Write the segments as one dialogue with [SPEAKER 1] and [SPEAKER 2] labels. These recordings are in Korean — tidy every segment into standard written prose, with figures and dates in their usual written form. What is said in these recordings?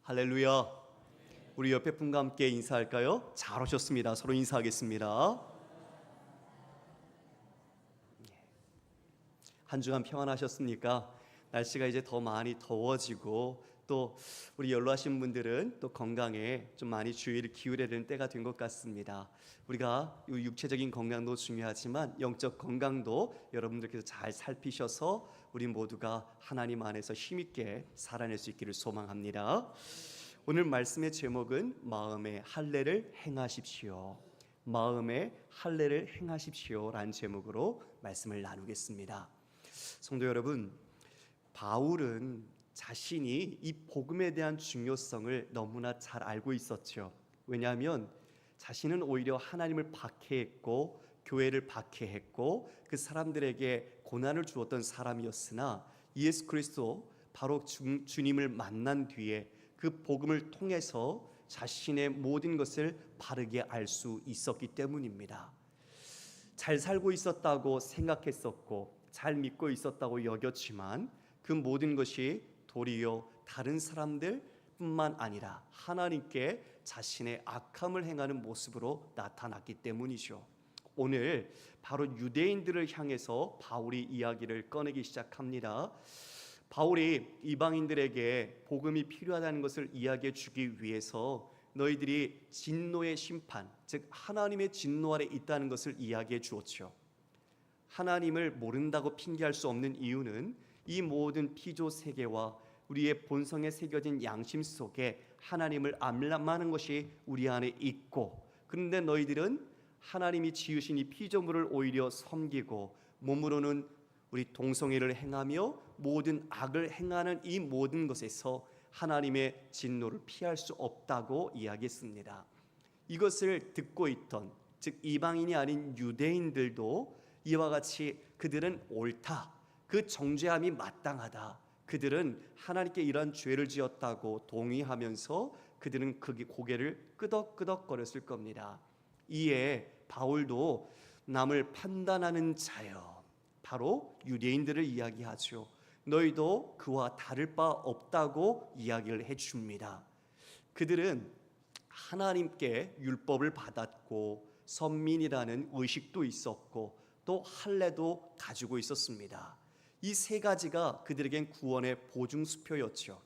[SPEAKER 1] 할렐루야. 우리 옆에 분과 함께 인사할까요? 잘 오셨습니다. 서로 인사하겠습니다. 한 주간 평안하셨습니까? 날씨가 이제 더 많이 더워지고 또 우리 연로하신 분들은 또 건강에 좀 많이 주의를 기울여야 되는 때가 된 것 같습니다. 우리가 육체적인 건강도 중요하지만 영적 건강도 여러분들께서 잘 살피셔서 우리 모두가 하나님 안에서 힘있게 살아낼 수 있기를 소망합니다. 오늘 말씀의 제목은 마음의 할례를 행하십시오. 마음의 할례를 행하십시오 라는 제목으로 말씀을 나누겠습니다. 성도 여러분, 바울은 자신이 이 복음에 대한 중요성을 너무나 잘 알고 있었죠. 왜냐하면 자신은 오히려 하나님을 박해했고 교회를 박해했고 그 사람들에게 고난을 주었던 사람이었으나 예수 그리스도 바로 주님을 만난 뒤에 그 복음을 통해서 자신의 모든 것을 바르게 알 수 있었기 때문입니다. 잘 살고 있었다고 생각했었고 잘 믿고 있었다고 여겼지만 그 모든 것이 도리어 다른 사람들뿐만 아니라 하나님께 자신의 악함을 행하는 모습으로 나타났기 때문이죠. 오늘 바로 유대인들을 향해서 바울이 이야기를 꺼내기 시작합니다. 바울이 이방인들에게 복음이 필요하다는 것을 이야기해 주기 위해서 너희들이 진노의 심판, 즉 하나님의 진노 아래 있다는 것을 이야기해 주었죠. 하나님을 모른다고 핑계할 수 없는 이유는 이 모든 피조 세계와 우리의 본성에 새겨진 양심 속에 하나님을 암람하는 것이 우리 안에 있고, 그런데 너희들은 하나님이 지으신 이 피조물을 오히려 섬기고 몸으로는 우리 동성애를 행하며 모든 악을 행하는 이 모든 것에서 하나님의 진노를 피할 수 없다고 이야기했습니다. 이것을 듣고 있던 즉 이방인이 아닌 유대인들도 이와 같이 그들은 옳다, 그 정죄함이 마땅하다, 그들은 하나님께 이러한 죄를 지었다고 동의하면서 그들은 그 고개를 끄덕끄덕거렸을 겁니다. 이에 바울도 남을 판단하는 자여, 바로 유대인들을 이야기하죠. 너희도 그와 다를 바 없다고 이야기를 해줍니다. 그들은 하나님께 율법을 받았고 선민이라는 의식도 있었고 또 할례도 가지고 있었습니다. 이 세 가지가 그들에겐 구원의 보증수표였죠.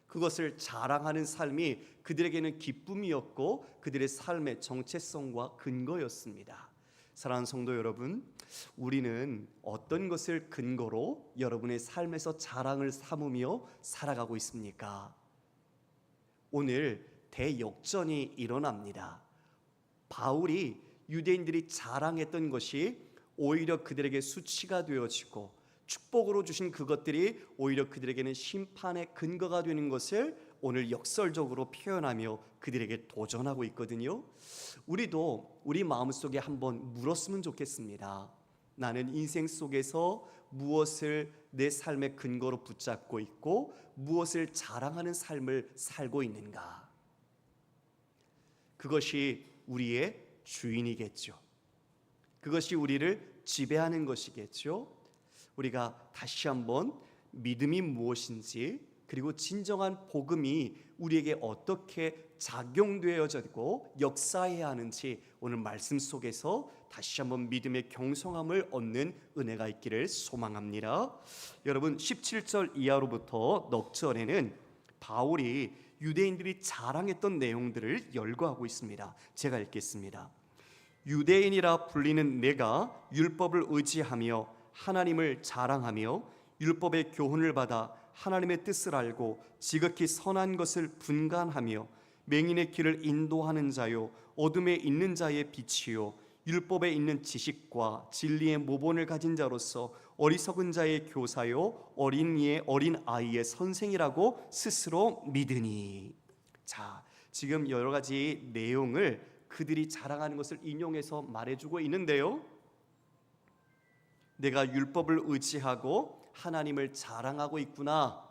[SPEAKER 1] 그것을 자랑하는 삶이 그들에게는 기쁨이었고 그들의 삶의 정체성과 근거였습니다. 사랑하는 성도 여러분, 우리는 어떤 것을 근거로 여러분의 삶에서 자랑을 삼으며 살아가고 있습니까? 오늘 대역전이 일어납니다. 바울이 유대인들이 자랑했던 것이 오히려 그들에게 수치가 되어지고 축복으로 주신 그것들이 오히려 그들에게는 심판의 근거가 되는 것을 오늘 역설적으로 표현하며 그들에게 도전하고 있거든요. 우리도 우리 마음속에 한번 물었으면 좋겠습니다. 나는 인생 속에서 무엇을 내 삶의 근거로 붙잡고 있고 무엇을 자랑하는 삶을 살고 있는가? 그것이 우리의 주인이겠죠. 그것이 우리를 지배하는 것이겠죠. 우리가 다시 한번 믿음이 무엇인지 그리고 진정한 복음이 우리에게 어떻게 작용되어지고 역사해야 하는지 오늘 말씀 속에서 다시 한번 믿음의 경성함을 얻는 은혜가 있기를 소망합니다. 여러분 17절 이하로부터 넉 절에는 바울이 유대인들이 자랑했던 내용들을 열거하고 있습니다. 제가 읽겠습니다. 유대인이라 불리는 내가 율법을 의지하며 하나님을 자랑하며 율법의 교훈을 받아 하나님의 뜻을 알고 지극히 선한 것을 분간하며 맹인의 길을 인도하는 자요 어둠에 있는 자의 빛이요 율법에 있는 지식과 진리의 모본을 가진 자로서 어리석은 자의 교사요 어린 아이의 선생이라고 스스로 믿으니. 자, 지금 여러 가지 내용을 그들이 자랑하는 것을 인용해서 말해주고 있는데요, 내가 율법을 의지하고 하나님을 자랑하고 있구나.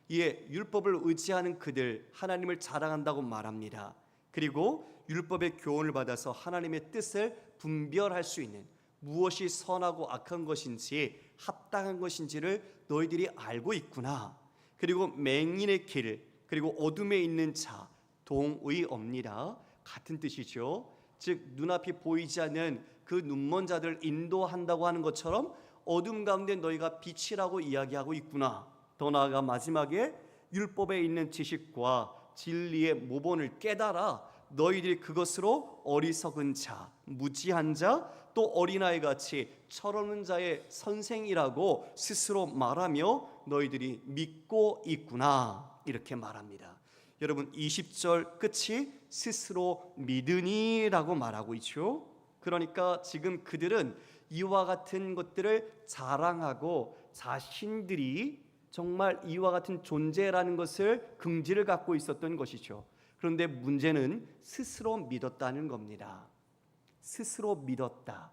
[SPEAKER 1] 이에 율법을 의지하는 그들, 하나님을 자랑한다고 말합니다. 그리고 율법의 교훈을 받아서 하나님의 뜻을 분별할 수 있는, 무엇이 선하고 악한 것인지 합당한 것인지를 너희들이 알고 있구나. 그리고 맹인의 길, 그리고 어둠에 있는 자, 동의옵니다. 같은 뜻이죠. 즉 눈앞이 보이지 않는 그 눈먼 자들 인도한다고 하는 것처럼 어둠 가운데 너희가 빛이라고 이야기하고 있구나. 더 나아가 마지막에 율법에 있는 지식과 진리의 모본을 깨달아 너희들이 그것으로 어리석은 자, 무지한 자, 또 어린아이 같이 철없는 자의 선생이라고 스스로 말하며 너희들이 믿고 있구나. 이렇게 말합니다. 여러분 20절 끝이 스스로 믿으니라고 말하고 있죠. 그러니까 지금 그들은 이와 같은 것들을 자랑하고 자신들이 정말 이와 같은 존재라는 것을 긍지를 갖고 있었던 것이죠. 그런데 문제는 스스로 믿었다는 겁니다. 스스로 믿었다.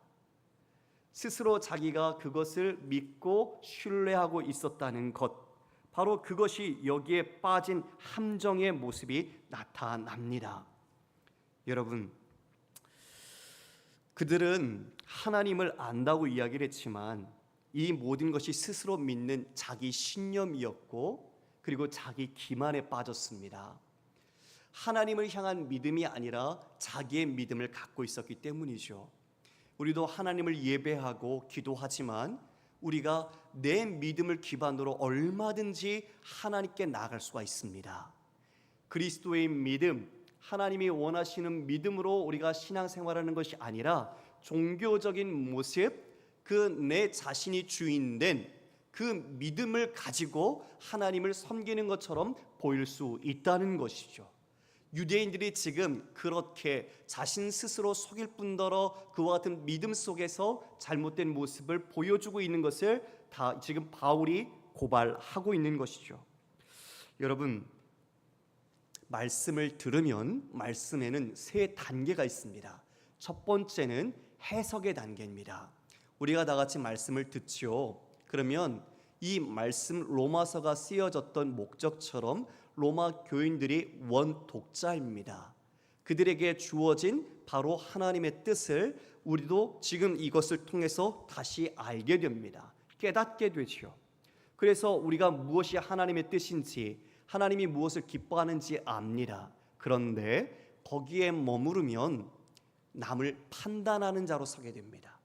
[SPEAKER 1] 스스로 자기가 그것을 믿고 신뢰하고 있었다는 것. 바로 그것이 여기에 빠진 함정의 모습이 나타납니다. 여러분, 그들은 하나님을 안다고 이야기를 했지만 이 모든 것이 스스로 믿는 자기 신념이었고 그리고 자기 기만에 빠졌습니다. 하나님을 향한 믿음이 아니라 자기의 믿음을 갖고 있었기 때문이죠. 우리도 하나님을 예배하고 기도하지만 우리가 내 믿음을 기반으로 얼마든지 하나님께 나아갈 수가 있습니다. 그리스도의 믿음, 하나님이 원하시는 믿음으로 우리가 신앙생활하는 것이 아니라 종교적인 모습, 그 내 자신이 주인된 그 믿음을 가지고 하나님을 섬기는 것처럼 보일 수 있다는 것이죠. 유대인들이 지금 그렇게 자신 스스로 속일 뿐더러 그와 같은 믿음 속에서 잘못된 모습을 보여주고 있는 것을 다 지금 바울이 고발하고 있는 것이죠. 여러분, 말씀을 들으면 말씀에는 세 단계가 있습니다. 첫 번째는 해석의 단계입니다. 우리가 다 같이 말씀을 듣지요. 그러면 이 말씀 로마서가 쓰여졌던 목적처럼 로마 교인들이 원독자입니다. 그들에게 주어진 바로 하나님의 뜻을 우리도 지금 이것을 통해서 다시 알게 됩니다. 깨닫게 되죠. 그래서 우리가 무엇이 하나님의 뜻인지, 하나님이 무엇을 기뻐하는지 압니다. 그런데 거기에 머무르면 남을 판단하는 자로 서게 됩니다.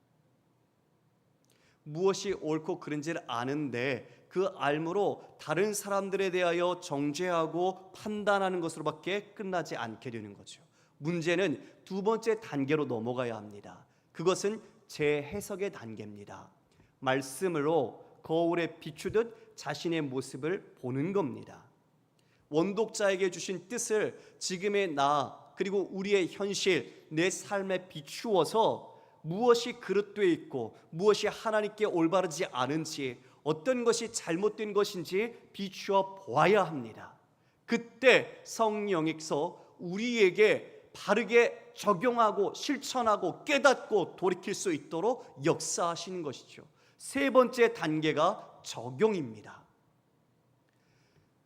[SPEAKER 1] 무엇이 옳고 그른지를 아는데 그 알므로 다른 사람들에 대하여 정죄하고 판단하는 것으로밖에 끝나지 않게 되는 거죠. 문제는 두 번째 단계로 넘어가야 합니다. 그것은 재해석의 단계입니다. 말씀으로 거울에 비추듯 자신의 모습을 보는 겁니다. 원독자에게 주신 뜻을 지금의 나 그리고 우리의 현실, 내 삶에 비추어서 무엇이 그릇되어 있고 무엇이 하나님께 올바르지 않은지, 어떤 것이 잘못된 것인지 비추어 보아야 합니다. 그때 성령께서 우리에게 바르게 적용하고 실천하고 깨닫고 돌이킬 수 있도록 역사하시는 것이죠. 세 번째 단계가 적용입니다.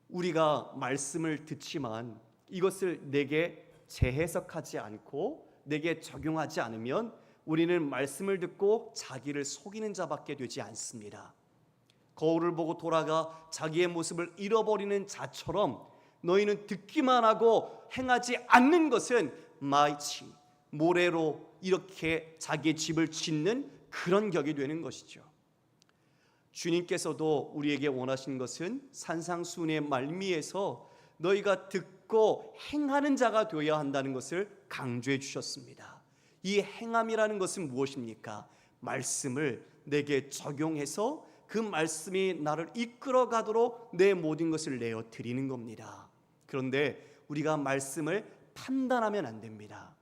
[SPEAKER 1] 우리가 말씀을 듣지만 이것을 내게 재해석하지 않고 내게 적용하지 않으면 우리는 말씀을 듣고 자기를 속이는 자밖에 되지 않습니다. 거울을 보고 돌아가 자기의 모습을 잃어버리는 자처럼 너희는 듣기만 하고 행하지 않는 것은 마치 모래로 이렇게 자기의 집을 짓는 그런 격이 되는 것이죠. 주님께서도 우리에게 원하신 것은 산상수훈의 말미에서 너희가 듣고 행하는 자가 되어야 한다는 것을 강조해 주셨습니다. 이 행함이라는 것은 무엇입니까? 말씀을 내게 적용해서 그 말씀이 나를 이끌어 가도록 내 모든 것을 내어 드리는 겁니다. 그런데 우리가 말씀을 판단하면 안 됩니다.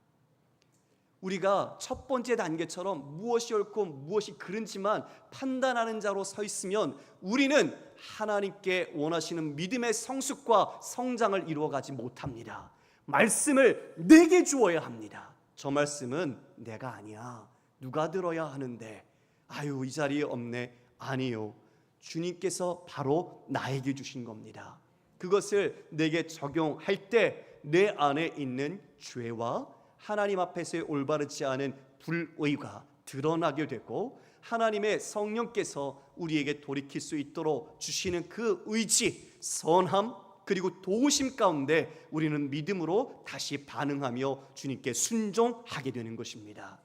[SPEAKER 1] 우리가 첫 번째 단계처럼 무엇이 옳고 무엇이 그른지만 판단하는 자로 서 있으면 우리는 하나님께 원하시는 믿음의 성숙과 성장을 이루어가지 못합니다. 말씀을 내게 주어야 합니다. 저 말씀은 내가 아니야. 누가 들어야 하는데 아유 이 자리에 없네. 아니요. 주님께서 바로 나에게 주신 겁니다. 그것을 내게 적용할 때 내 안에 있는 죄와 하나님 앞에서의 올바르지 않은 불의가 드러나게 되고 하나님의 성령께서 우리에게 돌이킬 수 있도록 주시는 그 의지, 선함, 그리고 도우심 가운데 우리는 믿음으로 다시 반응하며 주님께 순종하게 되는 것입니다.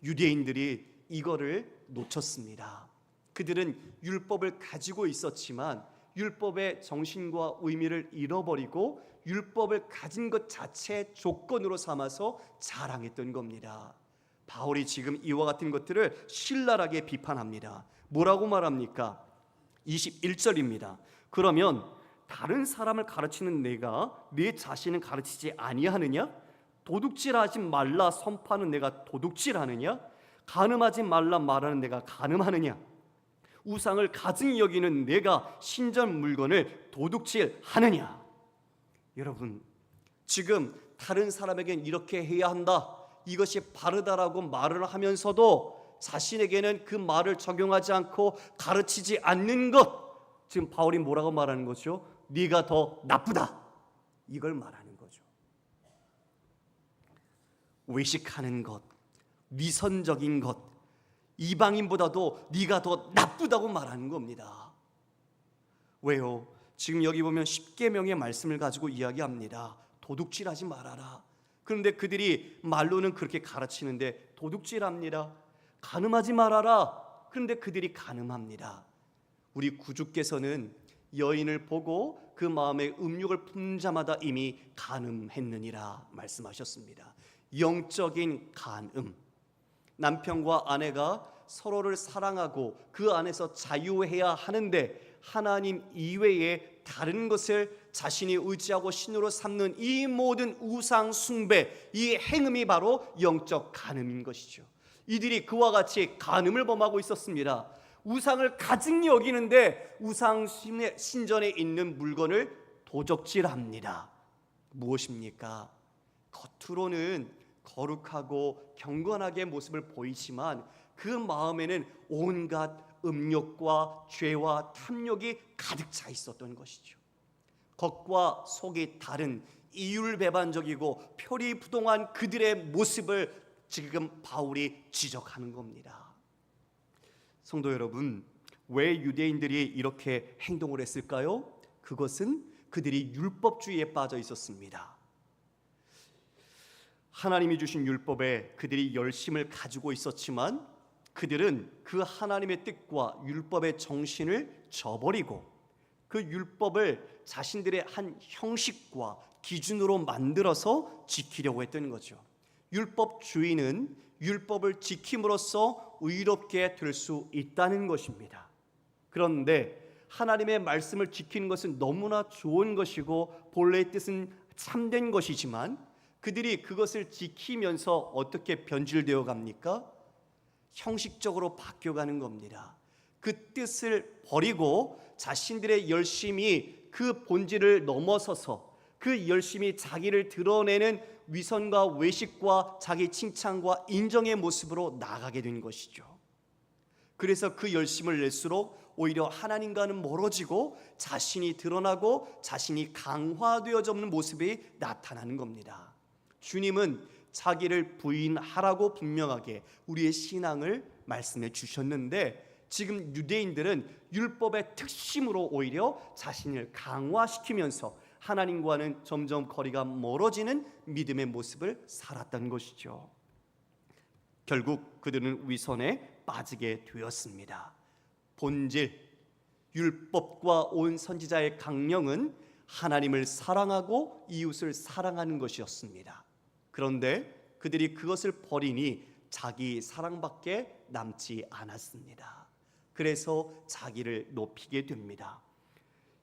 [SPEAKER 1] 유대인들이 이거를 놓쳤습니다. 그들은 율법을 가지고 있었지만 율법의 정신과 의미를 잃어버리고 율법을 가진 것 자체의 조건으로 삼아서 자랑했던 겁니다. 바울이 지금 이와 같은 것들을 신랄하게 비판합니다. 뭐라고 말합니까? 21절입니다. 그러면 다른 사람을 가르치는 내가 내 자신을 가르치지 아니하느냐? 도둑질하지 말라 선포하는 내가 도둑질하느냐? 간음하지 말라 말하는 내가 간음하느냐? 우상을 가증히 여기는 내가 신전 물건을 도둑질하느냐? 여러분, 지금 다른 사람에겐 이렇게 해야 한다, 이것이 바르다라고 말을 하면서도 자신에게는 그 말을 적용하지 않고 가르치지 않는 것, 지금 바울이 뭐라고 말하는 거죠? 네가 더 나쁘다, 이걸 말하는 거죠. 외식하는 것, 위선적인 것, 이방인보다도 네가 더 나쁘다고 말하는 겁니다. 왜요? 지금 여기 보면 십계명의 말씀을 가지고 이야기합니다. 도둑질하지 말아라. 그런데 그들이 말로는 그렇게 가르치는데 도둑질합니다. 간음하지 말아라. 그런데 그들이 간음합니다. 우리 구주께서는 여인을 보고 그 마음에 음욕을 품는 자마다 이미 간음했느니라 말씀하셨습니다. 영적인 간음. 남편과 아내가 서로를 사랑하고 그 안에서 자유해야 하는데 하나님 이외에 다른 것을 자신이 의지하고 신으로 삼는 이 모든 우상 숭배, 이 행음이 바로 영적 간음인 것이죠. 이들이 그와 같이 간음을 범하고 있었습니다. 우상을 가증히 여기는데 우상 신전에 있는 물건을 도적질합니다. 무엇입니까? 겉으로는 거룩하고 경건하게 모습을 보이지만 그 마음에는 온갖 음욕과 죄와 탐욕이 가득 차 있었던 것이죠. 겉과 속이 다른 이율배반적이고 표리부동한 그들의 모습을 지금 바울이 지적하는 겁니다. 성도 여러분, 왜 유대인들이 이렇게 행동을 했을까요? 그것은 그들이 율법주의에 빠져 있었습니다. 하나님이 주신 율법에 그들이 열심을 가지고 있었지만 그들은 그 하나님의 뜻과 율법의 정신을 저버리고 그 율법을 자신들의 한 형식과 기준으로 만들어서 지키려고 했던 거죠. 율법주의는 율법을 지킴으로써 의롭게 될 수 있다는 것입니다. 그런데 하나님의 말씀을 지키는 것은 너무나 좋은 것이고 본래의 뜻은 참된 것이지만 그들이 그것을 지키면서 어떻게 변질되어 갑니까? 형식적으로 바뀌어가는 겁니다. 그 뜻을 버리고 자신들의 열심이 그 본질을 넘어서서 그 열심히 자기를 드러내는 위선과 외식과 자기 칭찬과 인정의 모습으로 나아가게 된 것이죠. 그래서 그 열심을 낼수록 오히려 하나님과는 멀어지고 자신이 드러나고 자신이 강화되어져 없는 모습이 나타나는 겁니다. 주님은 자기를 부인하라고 분명하게 우리의 신앙을 말씀해 주셨는데 지금 유대인들은 율법의 특심으로 오히려 자신을 강화시키면서 하나님과는 점점 거리가 멀어지는 믿음의 모습을 살았던 것이죠. 결국 그들은 위선에 빠지게 되었습니다. 본질, 율법과 온 선지자의 강령은 하나님을 사랑하고 이웃을 사랑하는 것이었습니다. 그런데 그들이 그것을 버리니 자기 사랑밖에 남지 않았습니다. 그래서 자기를 높이게 됩니다.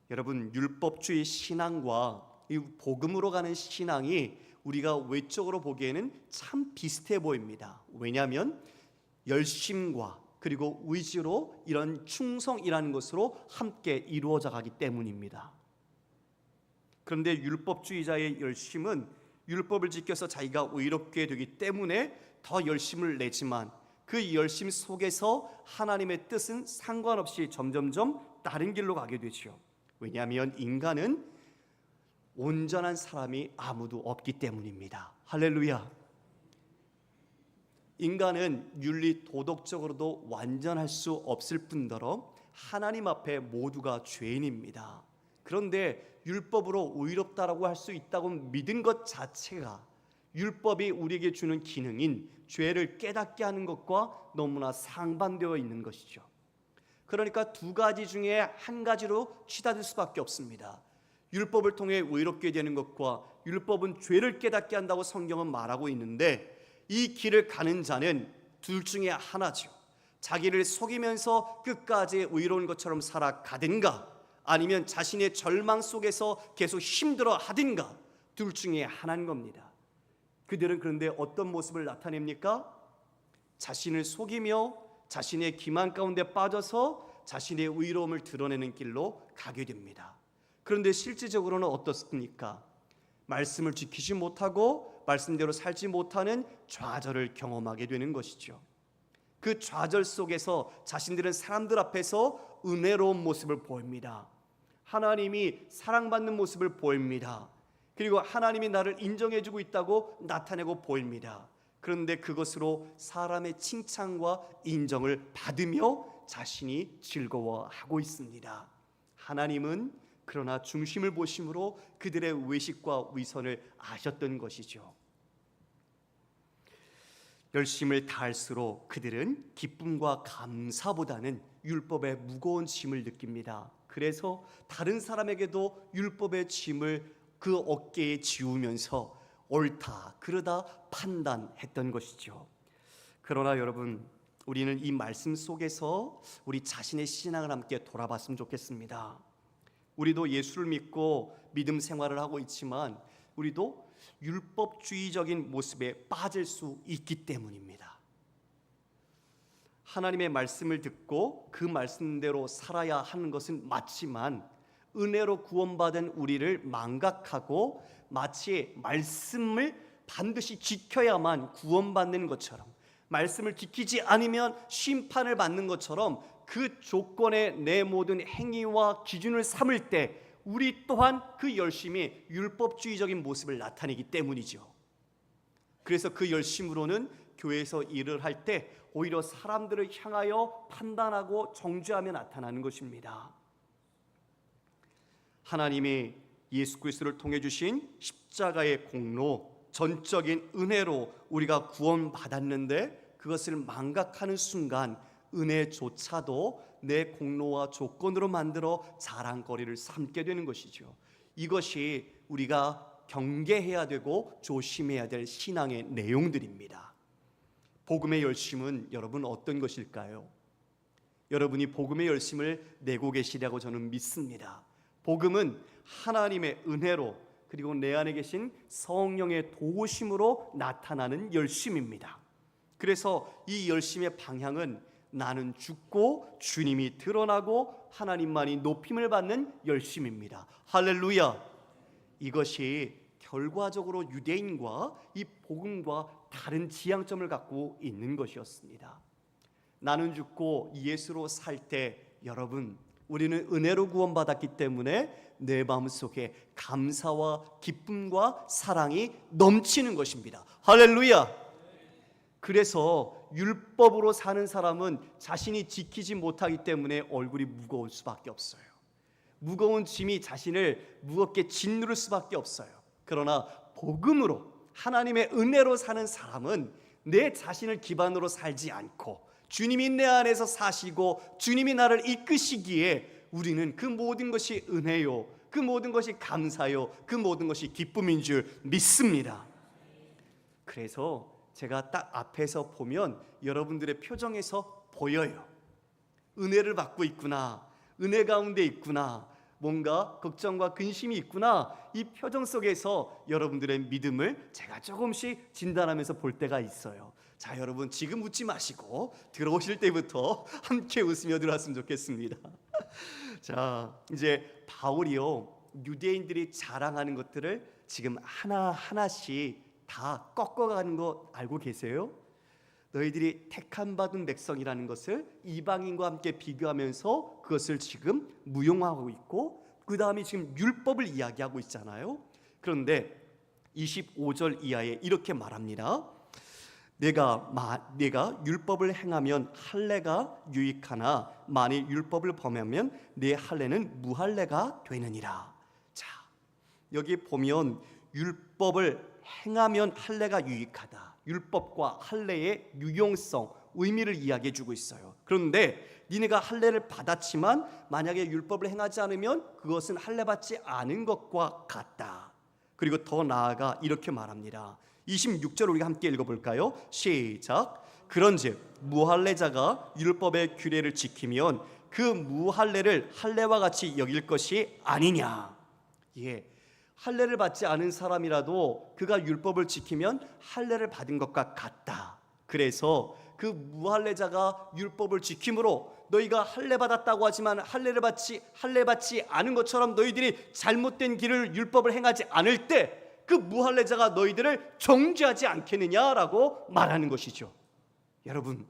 [SPEAKER 1] 여러분, 율법주의 신앙과 이 복음으로 가는 신앙이 우리가 외적으로 보기에는 참 비슷해 보입니다. 왜냐하면 열심과 그리고 의지로 이런 충성이라는 것으로 함께 이루어져 가기 때문입니다. 그런데 율법주의자의 열심은 율법을 지켜서 자기가 의롭게 되기 때문에 더 열심을 내지만 그 열심 속에서 하나님의 뜻은 상관없이 점점점 다른 길로 가게 되죠. 왜냐하면 인간은 온전한 사람이 아무도 없기 때문입니다. 할렐루야. 인간은 윤리 도덕적으로도 완전할 수 없을 뿐더러 하나님 앞에 모두가 죄인입니다. 그런데 율법으로 의롭다라고 할 수 있다고 믿은 것 자체가 율법이 우리에게 주는 기능인 죄를 깨닫게 하는 것과 너무나 상반되어 있는 것이죠. 그러니까 두 가지 중에 한 가지로 치닫을 수밖에 없습니다. 율법을 통해 의롭게 되는 것과 율법은 죄를 깨닫게 한다고 성경은 말하고 있는데, 이 길을 가는 자는 둘 중에 하나죠. 자기를 속이면서 끝까지 의로운 것처럼 살아가든가, 아니면 자신의 절망 속에서 계속 힘들어 하든가, 둘 중에 하나인 겁니다. 그들은 그런데 어떤 모습을 나타냅니까? 자신을 속이며 자신의 기만 가운데 빠져서 자신의 의로움을 드러내는 길로 가게 됩니다. 그런데 실질적으로는 어떻습니까? 말씀을 지키지 못하고 말씀대로 살지 못하는 좌절을 경험하게 되는 것이죠. 그 좌절 속에서 자신들은 사람들 앞에서 은혜로운 모습을 보입니다. 하나님이 사랑받는 모습을 보입니다. 그리고 하나님이 나를 인정해주고 있다고 나타내고 보입니다. 그런데 그것으로 사람의 칭찬과 인정을 받으며 자신이 즐거워하고 있습니다. 하나님은 그러나 중심을 보심으로 그들의 외식과 위선을 아셨던 것이죠. 열심을 다할수록 그들은 기쁨과 감사보다는 율법의 무거운 짐을 느낍니다. 그래서 다른 사람에게도 율법의 짐을 그 어깨에 지우면서 옳다 그르다 판단했던 것이죠. 그러나 여러분, 우리는 이 말씀 속에서 우리 자신의 신앙을 함께 돌아봤으면 좋겠습니다. 우리도 예수를 믿고 믿음 생활을 하고 있지만 우리도 율법주의적인 모습에 빠질 수 있기 때문입니다. 하나님의 말씀을 듣고 그 말씀대로 살아야 하는 것은 맞지만, 은혜로 구원받은 우리를 망각하고 마치 말씀을 반드시 지켜야만 구원받는 것처럼, 말씀을 지키지 않으면 심판을 받는 것처럼 그 조건에 내 모든 행위와 기준을 삼을 때 우리 또한 그 열심이 율법주의적인 모습을 나타내기 때문이죠. 그래서 그 열심으로는 교회에서 일을 할 때 오히려 사람들을 향하여 판단하고 정죄하며 나타나는 것입니다. 하나님이 예수 그리스도를 통해 주신 십자가의 공로, 전적인 은혜로 우리가 구원받았는데, 그것을 망각하는 순간 은혜조차도 내 공로와 조건으로 만들어 자랑거리를 삼게 되는 것이죠. 이것이 우리가 경계해야 되고 조심해야 될 신앙의 내용들입니다. 복음의 열심은 여러분 어떤 것일까요? 여러분이 복음의 열심을 내고 계시라고 저는 믿습니다. 복음은 하나님의 은혜로, 그리고 내 안에 계신 성령의 도우심으로 나타나는 열심입니다. 그래서 이 열심의 방향은 나는 죽고 주님이 드러나고 하나님만이 높임을 받는 열심입니다. 할렐루야! 이것이 결과적으로 유대인과 이 복음과 다른 지향점을 갖고 있는 것이었습니다. 나는 죽고 예수로 살 때 여러분, 우리는 은혜로 구원받았기 때문에 내 마음속에 감사와 기쁨과 사랑이 넘치는 것입니다. 할렐루야! 그래서 율법으로 사는 사람은 자신이 지키지 못하기 때문에 얼굴이 무거울 수밖에 없어요. 무거운 짐이 자신을 무겁게 짓누를 수밖에 없어요. 그러나 복음으로, 하나님의 은혜로 사는 사람은 내 자신을 기반으로 살지 않고 주님이 내 안에서 사시고 주님이 나를 이끄시기에 우리는 그 모든 것이 은혜요, 그 모든 것이 감사요, 그 모든 것이 기쁨인 줄 믿습니다. 그래서 제가 딱 앞에서 보면 여러분들의 표정에서 보여요. 은혜를 받고 있구나, 은혜 가운데 있구나, 뭔가 걱정과 근심이 있구나. 이 표정 속에서 여러분들의 믿음을 제가 조금씩 진단하면서 볼 때가 있어요. 자, 여러분 지금 웃지 마시고 들어오실 때부터 함께 웃으며 들어왔으면 좋겠습니다. 자, 이제 바울이요, 유대인들이 자랑하는 것들을 지금 하나하나씩 다 꺾어가는 거 알고 계세요? 너희들이 택함 받은 백성이라는 것을 이방인과 함께 비교하면서 그것을 지금 무용하고 있고, 그 다음에 지금 율법을 이야기하고 있잖아요. 그런데 25절 이하에 이렇게 말합니다. 내가 율법을 행하면 할례가 유익하나 만일 율법을 범하면 내 할례는 무할례가 되느니라. 자, 여기 보면 율법을 행하면 할례가 유익하다. 율법과 할례의 유용성, 의미를 이야기해 주고 있어요. 그런데 니네가 할례를 받았지만 만약에 율법을 행하지 않으면 그것은 할례 받지 않은 것과 같다. 그리고 더 나아가 이렇게 말합니다. 26절 우리가 함께 읽어볼까요? 시작. 그런즉 무할례자가 율법의 규례를 지키면 그 무할례를 할례와 같이 여길 것이 아니냐. 예, 할례를 받지 않은 사람이라도 그가 율법을 지키면 할례를 받은 것과 같다. 그래서 그 무할례자가 율법을 지킴으로 너희가 할례 받았다고 하지만 할례 받지 않은 것처럼 너희들이 잘못된 길을 율법을 행하지 않을 때 그 무할례자가 너희들을 정죄하지 않겠느냐라고 말하는 것이죠. 여러분,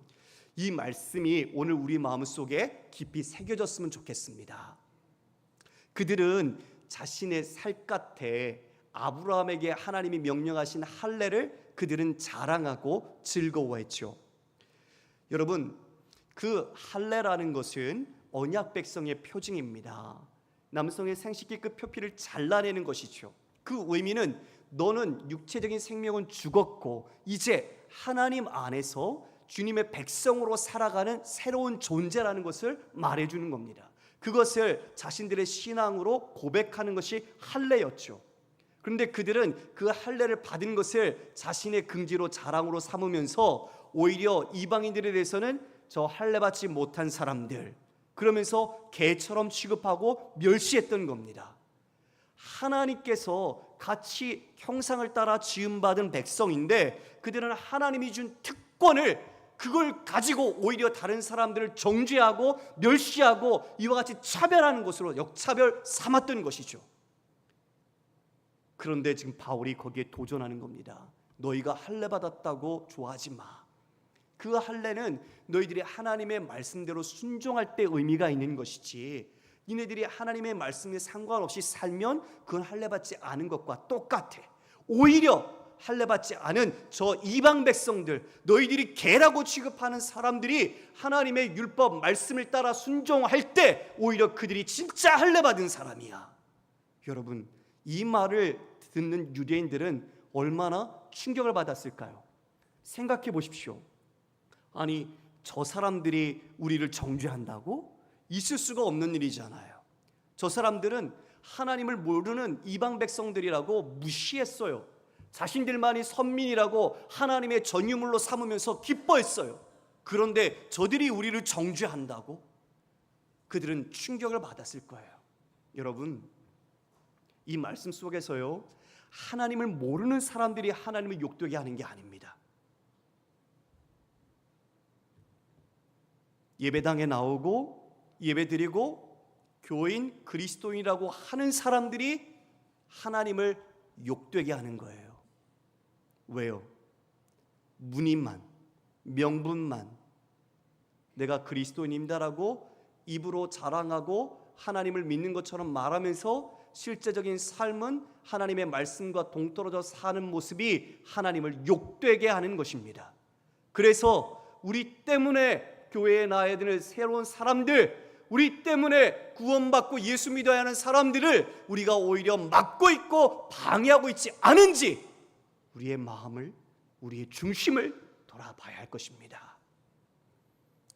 [SPEAKER 1] 이 말씀이 오늘 우리 마음속에 깊이 새겨졌으면 좋겠습니다. 그들은 자신의 살갗에 아브라함에게 하나님이 명령하신 할례를 그들은 자랑하고 즐거워했죠. 여러분, 그 할례라는 것은 언약 백성의 표징입니다. 남성의 생식기급 표피를 잘라내는 것이죠. 그 의미는 너는 육체적인 생명은 죽었고 이제 하나님 안에서 주님의 백성으로 살아가는 새로운 존재라는 것을 말해주는 겁니다. 그것을 자신들의 신앙으로 고백하는 것이 할례였죠. 그런데 그들은 그 할례를 받은 것을 자신의 긍지로 자랑으로 삼으면서 오히려 이방인들에 대해서는 저 할례 받지 못한 사람들 그러면서 개처럼 취급하고 멸시했던 겁니다. 하나님께서 같이 형상을 따라 지음받은 백성인데 그들은 하나님이 준 특권을 그걸 가지고 오히려 다른 사람들을 정죄하고 멸시하고 이와 같이 차별하는 것으로 역차별 삼았던 것이죠. 그런데 지금 바울이 거기에 도전하는 겁니다. 너희가 할례 받았다고 좋아하지 마. 그 할례는 너희들이 하나님의 말씀대로 순종할 때 의미가 있는 것이지 니네들이 하나님의 말씀에 상관없이 살면 그건 할례 받지 않은 것과 똑같아. 오히려 할례 받지 않은 저 이방 백성들, 너희들이 개라고 취급하는 사람들이 하나님의 율법 말씀을 따라 순종할 때 오히려 그들이 진짜 할례 받은 사람이야. 여러분, 이 말을 듣는 유대인들은 얼마나 충격을 받았을까요? 생각해 보십시오. 아니, 저 사람들이 우리를 정죄한다고? 있을 수가 없는 일이잖아요. 저 사람들은 하나님을 모르는 이방 백성들이라고 무시했어요. 자신들만이 선민이라고 하나님의 전유물로 삼으면서 기뻐했어요. 그런데 저들이 우리를 정죄한다고? 그들은 충격을 받았을 거예요. 여러분, 이 말씀 속에서요, 하나님을 모르는 사람들이 하나님을 욕되게 하는 게 아닙니다. 예배당에 나오고 예배드리고 교인 그리스도인이라고 하는 사람들이 하나님을 욕되게 하는 거예요. 왜요? 무늬만, 명분만 내가 그리스도인입니다라고 입으로 자랑하고 하나님을 믿는 것처럼 말하면서 실제적인 삶은 하나님의 말씀과 동떨어져 사는 모습이 하나님을 욕되게 하는 것입니다. 그래서 우리 때문에 교회에 나아야 되는 새로운 사람들, 우리 때문에 구원받고 예수 믿어야 하는 사람들을 우리가 오히려 막고 있고 방해하고 있지 않은지 우리의 마음을, 우리의 중심을 돌아봐야 할 것입니다.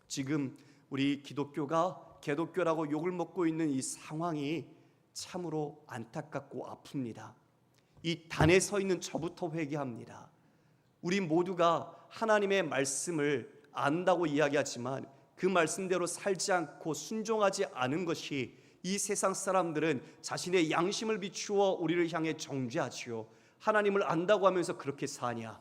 [SPEAKER 1] 지금 우리 기독교가 개독교라고 욕을 먹고 있는 이 상황이 참으로 안타깝고 아픕니다. 이 단에 서 있는 저부터 회개합니다. 우리 모두가 하나님의 말씀을 안다고 이야기하지만 그 말씀대로 살지 않고 순종하지 않은 것이 이 세상 사람들은 자신의 양심을 비추어 우리를 향해 정죄하지요. 하나님을 안다고 하면서 그렇게 사냐?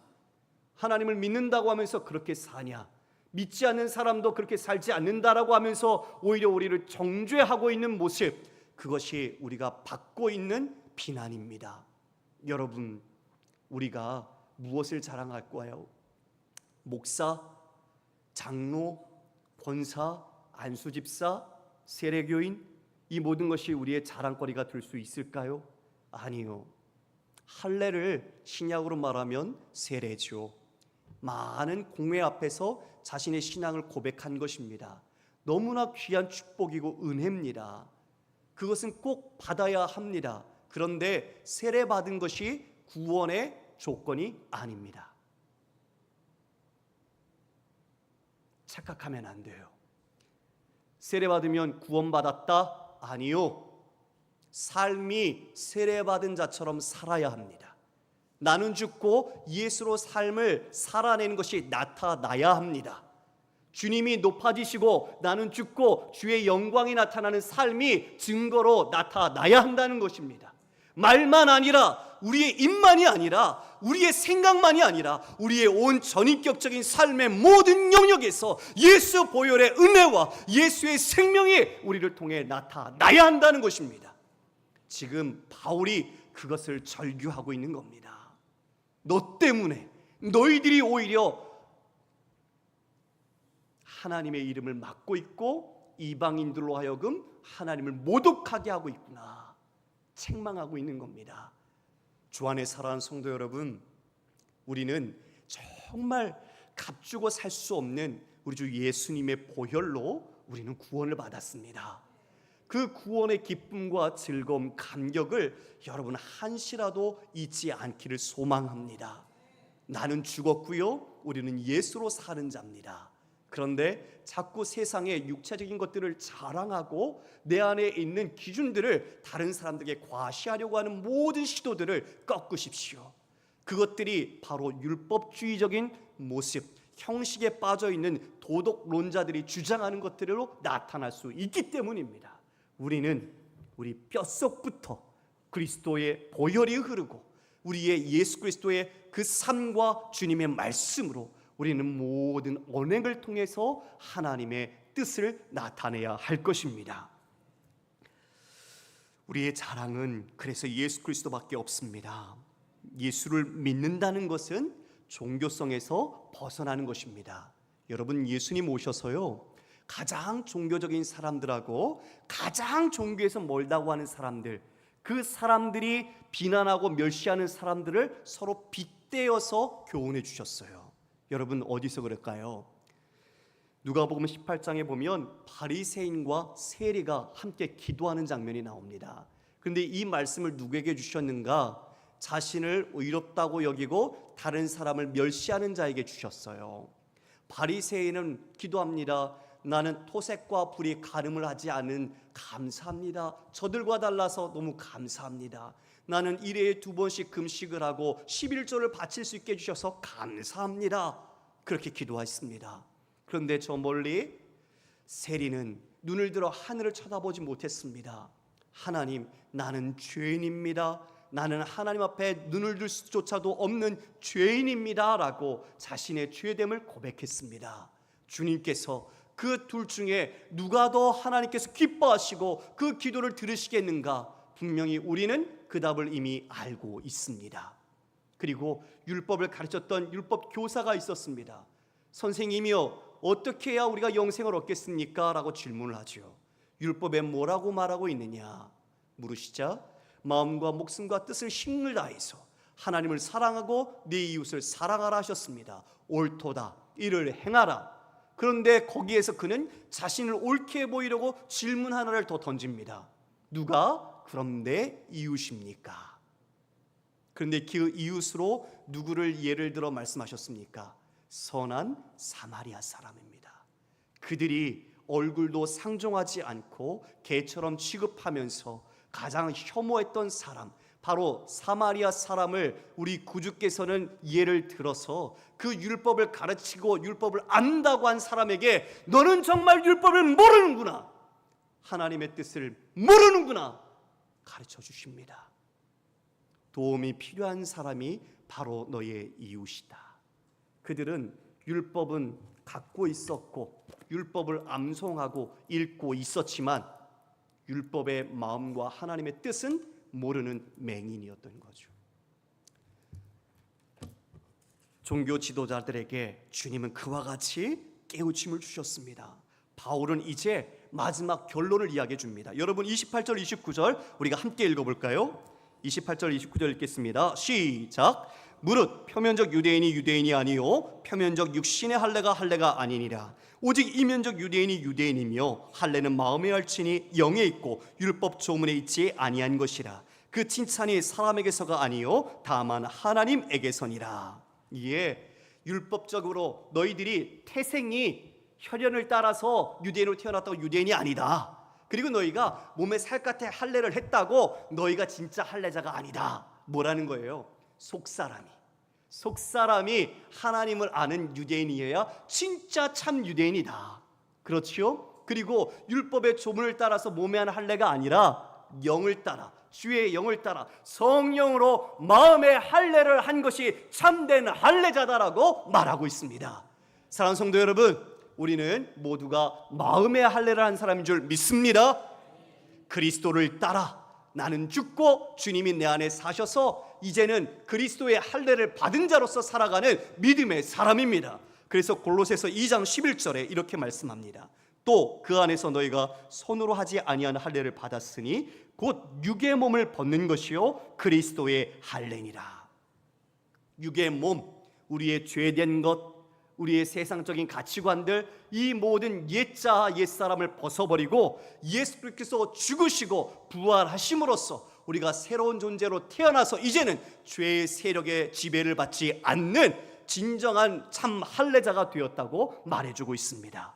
[SPEAKER 1] 하나님을 믿는다고 하면서 그렇게 사냐? 믿지 않는 사람도 그렇게 살지 않는다라고 하면서 오히려 우리를 정죄하고 있는 모습, 그것이 우리가 받고 있는 비난입니다. 여러분, 우리가 무엇을 자랑할 거예요? 목사, 장로, 권사, 안수집사, 세례교인, 이 모든 것이 우리의 자랑거리가 될 수 있을까요? 아니요. 할례를 신약으로 말하면 세례죠. 많은 공회 앞에서 자신의 신앙을 고백한 것입니다. 너무나 귀한 축복이고 은혜입니다. 그것은 꼭 받아야 합니다. 그런데 세례받은 것이 구원의 조건이 아닙니다. 착각하면 안 돼요. 세례받으면 구원받았다? 아니요. 삶이 세례받은 자처럼 살아야 합니다. 나는 죽고 예수로 삶을 살아내는 것이 나타나야 합니다. 주님이 높아지시고 나는 죽고 주의 영광이 나타나는 삶이 증거로 나타나야 한다는 것입니다. 말만 아니라, 우리의 입만이 아니라, 우리의 생각만이 아니라 우리의 온 전인격적인 삶의 모든 영역에서 예수 보혈의 은혜와 예수의 생명이 우리를 통해 나타나야 한다는 것입니다. 지금 바울이 그것을 절규하고 있는 겁니다. 너 때문에 너희들이 오히려 하나님의 이름을 맡고 있고 이방인들로 하여금 하나님을 모독하게 하고 있구나, 책망하고 있는 겁니다. 주 안에 사랑하는 성도 여러분, 우리는 정말 값주고 살 수 없는 우리 주 예수님의 보혈로 우리는 구원을 받았습니다. 그 구원의 기쁨과 즐거움, 감격을 여러분 한시라도 잊지 않기를 소망합니다. 나는 죽었고요, 우리는 예수로 사는 자입니다. 그런데 자꾸 세상의 육체적인 것들을 자랑하고 내 안에 있는 기준들을 다른 사람들에게 과시하려고 하는 모든 시도들을 꺾으십시오. 그것들이 바로 율법주의적인 모습, 형식에 빠져있는 도덕론자들이 주장하는 것들로 나타날 수 있기 때문입니다. 우리는 우리 뼛속부터 그리스도의 보혈이 흐르고 우리의 예수 그리스도의 그 삶과 주님의 말씀으로 우리는 모든 언행을 통해서 하나님의 뜻을 나타내야 할 것입니다. 우리의 자랑은 그래서 예수 그리스도밖에 없습니다. 예수를 믿는다는 것은 종교성에서 벗어나는 것입니다. 여러분, 예수님 오셔서요, 가장 종교적인 사람들하고 가장 종교에서 멀다고 하는 사람들, 그 사람들이 비난하고 멸시하는 사람들을 서로 빗대어서 교훈해 주셨어요. 여러분, 어디서 그럴까요? 누가복음 18장에 보면 바리새인과 세리가 함께 기도하는 장면이 나옵니다. 그런데 이 말씀을 누구에게 주셨는가? 자신을 의롭다고 여기고 다른 사람을 멸시하는 자에게 주셨어요. 바리새인은 기도합니다. 나는 토색과 불이 가늠을 하지 않은 감사합니다. 저들과 달라서 너무 감사합니다. 나는 1회에 2번씩 금식을 하고 11조를 바칠 수 있게 해주셔서 감사합니다. 그렇게 기도했습니다. 그런데 저 멀리 세리는 눈을 들어 하늘을 쳐다보지 못했습니다. 하나님, 나는 죄인입니다. 나는 하나님 앞에 눈을 들 수조차도 없는 죄인입니다 라고 자신의 죄됨을 고백했습니다. 주님께서 그 둘 중에 누가 더 하나님께서 기뻐하시고 그 기도를 들으시겠는가? 분명히 우리는 그 답을 이미 알고 있습니다. 그리고 율법을 가르쳤던 율법 교사가 있었습니다. 선생님이요, 어떻게 해야 우리가 영생을 얻겠습니까? 라고 질문을 하죠. 율법에 뭐라고 말하고 있느냐 물으시자 마음과 목숨과 뜻을 힘을 다해서 하나님을 사랑하고 네 이웃을 사랑하라 하셨습니다. 옳도다, 이를 행하라. 그런데 거기에서 그는 자신을 옳게 보이려고 질문 하나를 더 던집니다. 누가 그럼 내 이웃입니까? 그런데 그 이웃으로 누구를 예를 들어 말씀하셨습니까? 선한 사마리아 사람입니다. 그들이 얼굴도 상종하지 않고 개처럼 취급하면서 가장 혐오했던 사람, 바로 사마리아 사람을 우리 구주께서는 예를 들어서 그 율법을 가르치고 율법을 안다고 한 사람에게 너는 정말 율법을 모르는구나, 하나님의 뜻을 모르는구나 가르쳐 주십니다. 도움이 필요한 사람이 바로 너의 이웃이다. 그들은 율법은 갖고 있었고 율법을 암송하고 읽고 있었지만 율법의 마음과 하나님의 뜻은 모르는 맹인이었던 거죠. 종교 지도자들에게 주님은 그와 같이 깨우침을 주셨습니다. 바울은 이제 마지막 결론을 이야기해 줍니다. 여러분 28절 29절 우리가 함께 읽어볼까요? 28절 29절 읽겠습니다. 시작. 무릇 표면적 유대인이 유대인이 아니요 표면적 육신의 할례가 할례가 아니니라. 오직 이면적 유대인이 유대인이며 할례는 마음에 할지니 영에 있고 율법 조문에 있지 아니한 것이라. 그 칭찬이 사람에게서가 아니요 다만 하나님에게서니라. 이에 율법적으로 너희들이 태생이 혈연을 따라서 유대인으로 태어났다고 유대인이 아니다. 그리고 너희가 몸에 살갗에 할례를 했다고 너희가 진짜 할례자가 아니다. 뭐라는 거예요? 속사람이 하나님을 아는 유대인이어야 진짜 참 유대인이다. 그렇지요? 그리고 율법의 조문을 따라서 몸에 하는 할례가 아니라 영을 따라, 주의 영을 따라 성령으로 마음의 할례를 한 것이 참된 할례자다라고 말하고 있습니다. 사랑하는 성도 여러분, 우리는 모두가 마음의 할례를 한 사람인 줄 믿습니다. 그리스도를 따라 나는 죽고 주님이 내 안에 사셔서 이제는 그리스도의 할례를 받은 자로서 살아가는 믿음의 사람입니다. 그래서 골로새서 2장 11절에 이렇게 말씀합니다. 또 그 안에서 너희가 손으로 하지 아니한 할례를 받았으니 곧 육의 몸을 벗는 것이요 그리스도의 할례니라. 육의 몸, 우리의 죄된 것, 우리의 세상적인 가치관들, 이 모든 옛자 옛사람을 벗어버리고 예수께서 죽으시고 부활하심으로써 우리가 새로운 존재로 태어나서 이제는 죄의 세력의 지배를 받지 않는 진정한 참 할례자가 되었다고 말해주고 있습니다.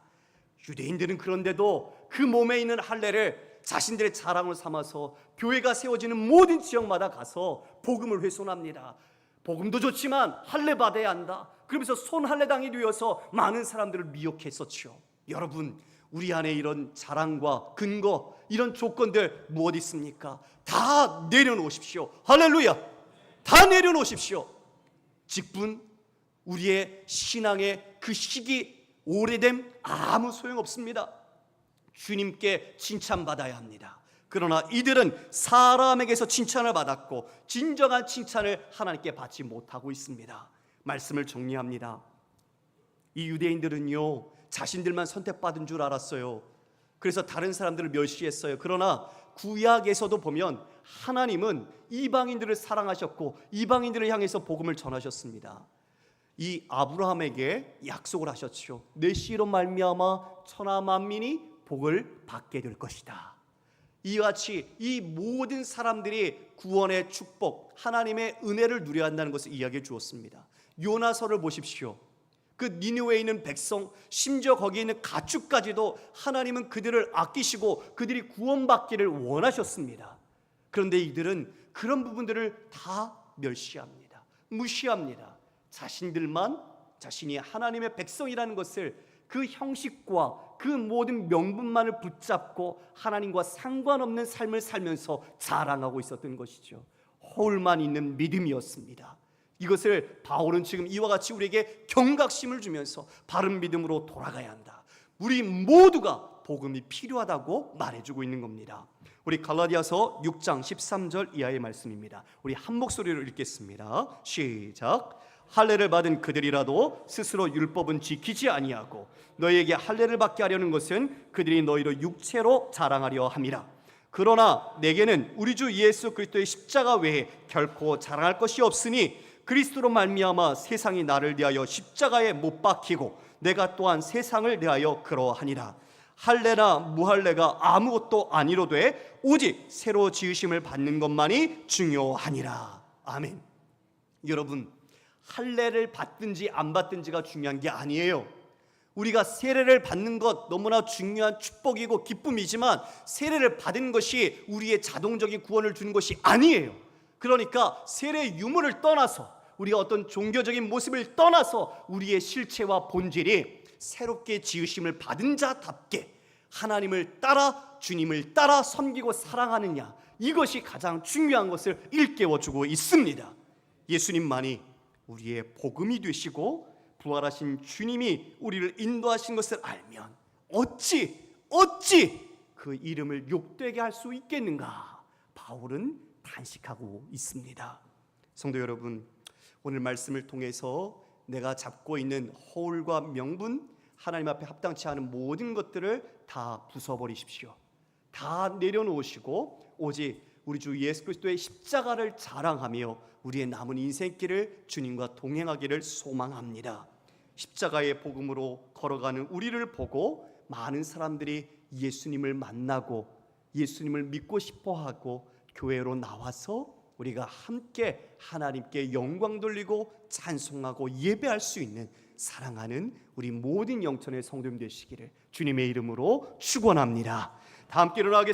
[SPEAKER 1] 유대인들은 그런데도 그 몸에 있는 할례를 자신들의 자랑을 삼아서 교회가 세워지는 모든 지역마다 가서 복음을 훼손합니다. 복음도 좋지만 할례 받아야 한다. 그러면서 손할례당이 되어서 많은 사람들을 미혹했었죠. 여러분, 우리 안에 이런 자랑과 근거, 이런 조건들 무엇 있습니까? 다 내려놓으십시오. 할렐루야! 다 내려놓으십시오. 직분, 우리의 신앙의 그 시기 오래됨 아무 소용없습니다. 주님께 칭찬받아야 합니다. 그러나 이들은 사람에게서 칭찬을 받았고 진정한 칭찬을 하나님께 받지 못하고 있습니다. 말씀을 정리합니다. 이 유대인들은요, 자신들만 선택받은 줄 알았어요. 그래서 다른 사람들을 멸시했어요. 그러나 구약에서도 보면 하나님은 이방인들을 사랑하셨고 이방인들을 향해서 복음을 전하셨습니다. 이 아브라함에게 약속을 하셨죠. 내 씨로 말미암아 천하 만민이 복을 받게 될 것이다. 이와 같이 이 모든 사람들이 구원의 축복, 하나님의 은혜를 누려야 한다는 것을 이야기해 주었습니다. 요나서를 보십시오. 그 니느웨에 있는 백성, 심지어 거기에 있는 가축까지도 하나님은 그들을 아끼시고 그들이 구원받기를 원하셨습니다. 그런데 이들은 그런 부분들을 다 멸시합니다. 무시합니다. 자신들만 자신이 하나님의 백성이라는 것을 그 형식과 그 모든 명분만을 붙잡고 하나님과 상관없는 삶을 살면서 자랑하고 있었던 것이죠. 허울만 있는 믿음이었습니다. 이것을 바울은 지금 이와 같이 우리에게 경각심을 주면서 바른 믿음으로 돌아가야 한다. 우리 모두가 복음이 필요하다고 말해주고 있는 겁니다. 우리 갈라디아서 6장 13절 이하의 말씀입니다. 우리 한 목소리로 읽겠습니다. 시작. 할례를 받은 그들이라도 스스로 율법은 지키지 아니하고 너희에게 할례를 받게 하려는 것은 그들이 너희로 육체로 자랑하려 함이라. 그러나 내게는 우리 주 예수 그리스도의 십자가 외에 결코 자랑할 것이 없으니 그리스도로 말미암아 세상이 나를 대하여 십자가에 못 박히고 내가 또한 세상을 대하여 그러하니라. 할례나 무할례가 아무것도 아니로되 오직 새로 지으심을 받는 것만이 중요하니라. 아멘. 여러분, 할례를 받든지 안 받든지가 중요한 게 아니에요. 우리가 세례를 받는 것 너무나 중요한 축복이고 기쁨이지만 세례를 받은 것이 우리의 자동적인 구원을 주는 것이 아니에요. 그러니까 세례의 유무를 떠나서 우리가 어떤 종교적인 모습을 떠나서 우리의 실체와 본질이 새롭게 지으심을 받은 자답게 하나님을 따라 주님을 따라 섬기고 사랑하느냐, 이것이 가장 중요한 것을 일깨워주고 있습니다. 예수님만이 우리의 복음이 되시고 부활하신 주님이 우리를 인도하신 것을 알면 어찌 그 이름을 욕되게 할 수 있겠는가? 바울은 탄식하고 있습니다. 성도 여러분, 오늘 말씀을 통해서 내가 잡고 있는 허울과 명분, 하나님 앞에 합당치 않은 모든 것들을 다 부숴버리십시오. 다 내려놓으시고 오직 우리 주 예수 그리스도의 십자가를 자랑하며 우리의 남은 인생길을 주님과 동행하기를 소망합니다. 십자가의 복음으로 걸어가는 우리를 보고 많은 사람들이 예수님을 만나고 예수님을 믿고 싶어하고 교회로 나와서 우리가 함께 하나님께 영광 돌리고 찬송하고 예배할 수 있는 사랑하는 우리 모든 영천의 성도님 되시기를 주님의 이름으로 축원합니다. 다 함께 일어나겠습니다.